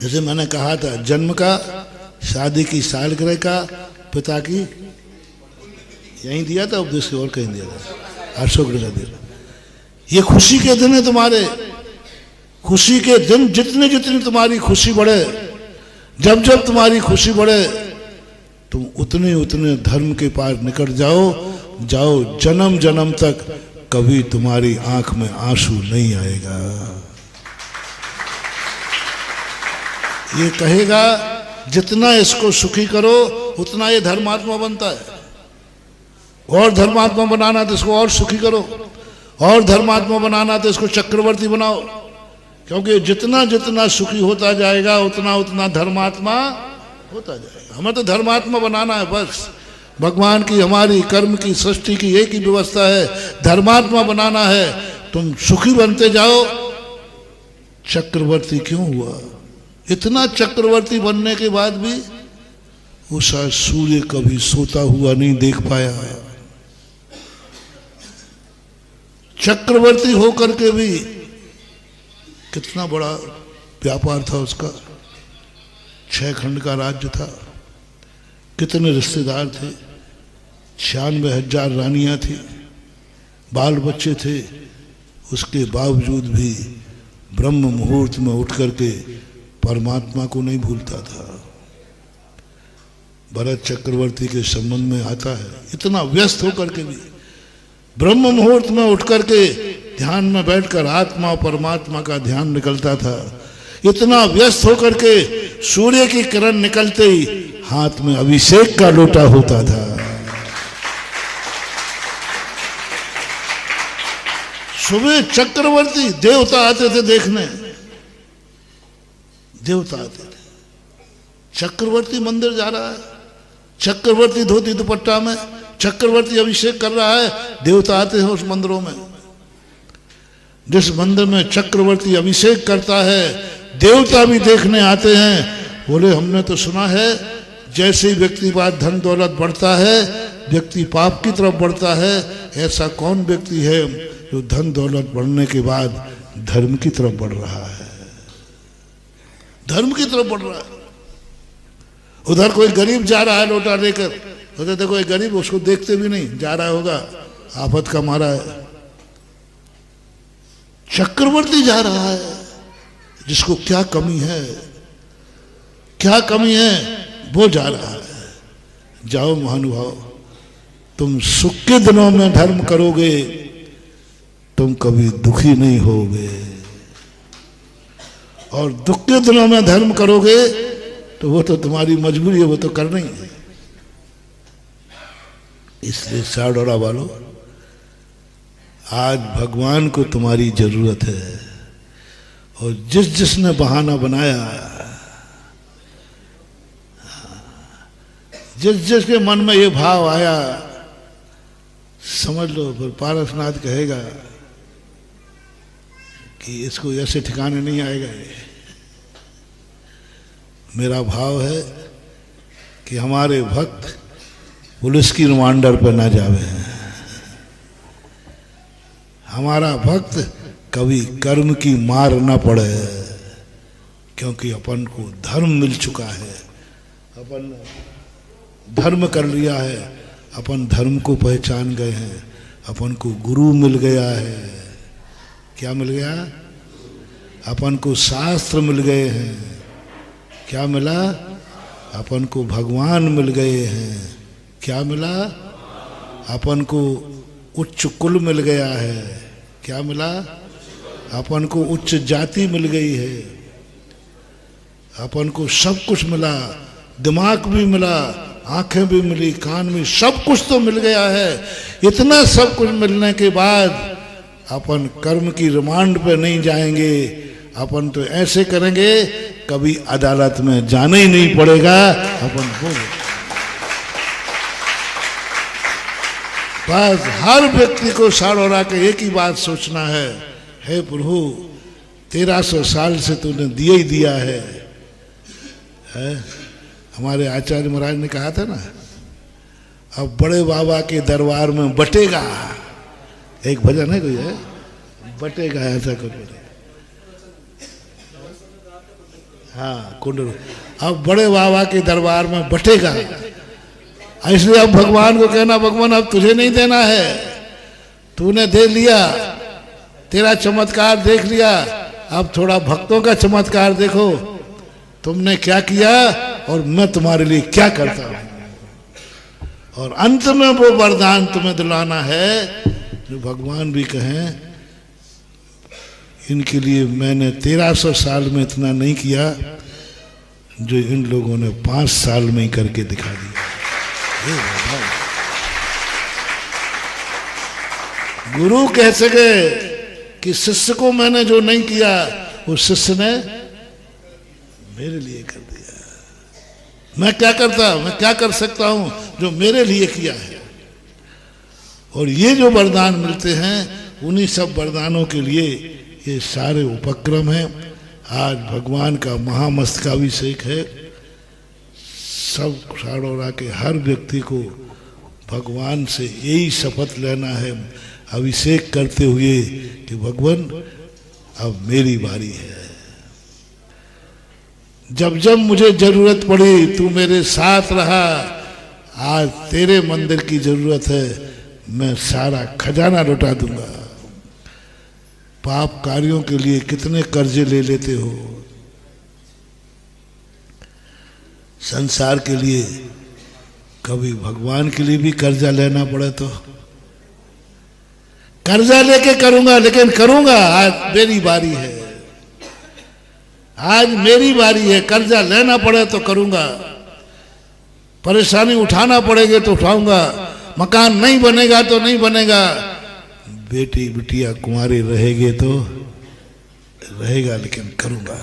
जैसे मैंने कहा था, जन्म का, शादी की सालगिरह का, पिता की, यहीं दिया था उपदेश के, और कहीं दिया था, अशोक का दिया। ये खुशी के दिन है तुम्हारे, खुशी के दिन, जितनी जितनी तुम्हारी खुशी बढ़े, जब जब तुम्हारी खुशी बढ़े, तुम उतने उतने धर्म के पार निकट जाओ, जन्म जन्म तक कभी तुम्हारी आंख में आंसू नहीं आएगा। ये कहेगा जितना इसको सुखी करो उतना ये धर्मात्मा बनता है, और धर्मात्मा बनाना तो इसको और सुखी करो, और धर्मात्मा बनाना तो इसको चक्रवर्ती बनाओ, क्योंकि जितना जितना सुखी होता जाएगा उतना उतना धर्मात्मा होता जाएगा। हमें तो धर्मात्मा बनाना है बस। भगवान की, हमारी कर्म की, सृष्टि की एक ही व्यवस्था है, धर्मात्मा बनाना है। तुम सुखी बनते जाओ। चक्रवर्ती क्यों हुआ? इतना चक्रवर्ती बनने के बाद भी उषा सूर्य कभी सोता हुआ नहीं देख पाया। चक्रवर्ती होकर के भी कितना बड़ा व्यापार था उसका, 6 खंड का राज्य था, कितने रिश्तेदार थे, 96,000 रानियां थी, बाल बच्चे थे। उसके बावजूद भी ब्रह्म मुहूर्त में उठ करके परमात्मा को नहीं भूलता था। भरत चक्रवर्ती के संबंध में आता है, इतना व्यस्त होकर के भी ब्रह्म मुहूर्त में उठ करके ध्यान में बैठकर आत्मा और परमात्मा का ध्यान निकलता था। इतना व्यस्त होकर के सूर्य की किरण निकलते ही हाथ में अभिषेक का लोटा होता था। सुबह चक्रवर्ती देवता आते थे देखने, देवता आते थे। चक्रवर्ती मंदिर जा रहा है, चक्रवर्ती धोती दुपट्टा में, चक्रवर्ती अभिषेक कर रहा है, देवता आते हैं उस मंदिरों में। जिस मंदिर में चक्रवर्ती अभिषेक करता है, देवता भी देखने आते हैं। बोले हमने तो सुना है जैसे ही व्यक्ति पास धन दौलत बढ़ता है, व्यक्ति पाप की तरफ बढ़ता है। ऐसा कौन व्यक्ति है जो धन दौलत बढ़ने के बाद धर्म की तरफ बढ़ रहा है, धर्म की तरफ बढ़ रहा है। उधर कोई गरीब जा रहा है लोटा लेकर, उधर देखो एक गरीब, उसको देखते भी नहीं, जा रहा होगा, आफत का मारा है। चक्रवर्ती जा रहा है, जिसको क्या कमी है, क्या कमी है, वो जा रहा है। जाओ महानुभाव, तुम सुख के दिनों में धर्म करोगे, तुम कभी दुखी नहीं होगे, और दुख के दिनों में धर्म करोगे तो वो तो तुम्हारी मजबूरी है, वो तो करना ही है। इसलिए साड़ोड़ा वालों, आज भगवान को तुम्हारी जरूरत है। और जिसने बहाना बनाया, जिसके मन में ये भाव आया, समझ लो फिर पारसनाथ कहेगा कि इसको ऐसे ठिकाने नहीं आएगा। मेरा भाव है कि हमारे भक्त पुलिस की रिमांडर पर ना जावे, हमारा भक्त कभी कर्म की मार ना पड़े, क्योंकि अपन को धर्म मिल चुका है, अपन धर्म कर लिया है, अपन धर्म को पहचान गए हैं, अपन को गुरु मिल गया है। क्या मिल गया? अपन को शास्त्र मिल गए हैं। क्या मिला? अपन को भगवान मिल गए हैं। क्या मिला? अपन को उच्च कुल मिल गया है। क्या मिला? अपन को उच्च जाति मिल गई है। अपन को सब कुछ मिला, दिमाग भी मिला, आंखें भी मिली, कान भी, सब कुछ तो मिल गया है। इतना सब कुछ मिलने के बाद अपन कर्म की रिमांड पे नहीं जाएंगे, अपन तो ऐसे करेंगे कभी अदालत में जाना ही नहीं पड़ेगा। अपन को बस हर व्यक्ति को साड़ोरा के एक ही बात सोचना है, हे प्रभु 1300 साल से तूने दिया ही दिया है। हमारे आचार्य महाराज ने कहा था ना, अब बड़े बाबा के दरबार में बटेगा, एक भजन है कोई है, बटेगा ऐसा कुछ। हाँ कुंड, अब बड़े बाबा के दरबार में बटेगा, इसलिए अब भगवान को कहना भगवान अब तुझे नहीं देना है, तूने दे लिया, तेरा चमत्कार देख लिया, अब थोड़ा भक्तों का चमत्कार देखो, तुमने क्या किया और मैं तुम्हारे लिए क्या करता हूं। और अंत में वो वरदान तुम्हें दिलाना है जो भगवान भी कहें इनके लिए मैंने 1300 साल में इतना नहीं किया जो इन लोगों ने 5 साल में ही करके दिखा दिया। गुरु कह सके कि शिष्य को मैंने जो नहीं किया वो शिष्य ने मेरे लिए कर दिया। मैं क्या करता, मैं क्या कर सकता हूं जो मेरे लिए किया है। और ये जो वरदान मिलते हैं उन्हीं सब वरदानों के लिए ये सारे उपक्रम हैं। आज भगवान का महामस्तकाभिषेक है। सब साड़ोरा के हर व्यक्ति को भगवान से यही शपथ लेना है अभिषेक करते हुए कि भगवान अब मेरी बारी है, जब जब मुझे जरूरत पड़ी तू मेरे साथ रहा, आज तेरे मंदिर की जरूरत है, मैं सारा खजाना लौटा दूंगा। पाप कार्यों के लिए कितने कर्जे ले लेते हो, संसार के लिए, कभी भगवान के लिए भी कर्जा लेना पड़े तो कर्जा लेके करूंगा, लेकिन करूंगा, आज मेरी बारी है, आज मेरी बारी है, कर्जा लेना पड़े तो करूंगा, परेशानी उठाना पड़ेगी तो उठाऊंगा, मकान नहीं बनेगा तो नहीं बनेगा, बेटी बिटिया कुंवारी रहेगी तो रहेगा, लेकिन करूंगा।